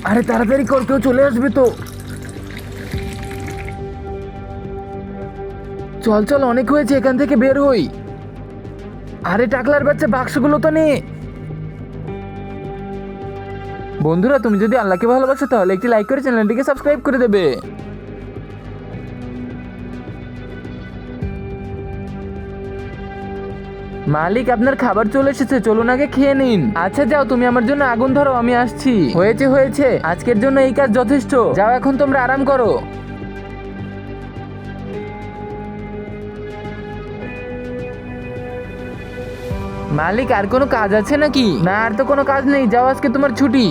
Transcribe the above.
আরে তাড়াতাড়ি কর, কেউ চলে আসবে তো। চল চল, অনেক হয়েছে, এখান থেকে বের হই। আরে টাকলার বাচ্চা, বাক্সগুলো তো নে। বন্ধুরা, তুমি যদি আল্লাহকে ভালোবাসো তাহলে একটি লাইক করে চ্যানেলটিকে সাবস্ক্রাইব করে দেবে। মালিক, আপনার খাবার চলে এসেছে, চলুন আগে খেয়ে নিন। আচ্ছা যাও, তুমি আমার জন্য আগুন ধরো, আমি আসছি। হয়েছে হয়েছে, আজকের জন্য এই কাজ যথেষ্ট। যাও এখন তোমরা আরাম করো। মালিক, আর কোনো কাজ আছে নাকি? না, আর তো কোনো কাজ নেই, যাও, আজকে তোমার ছুটি।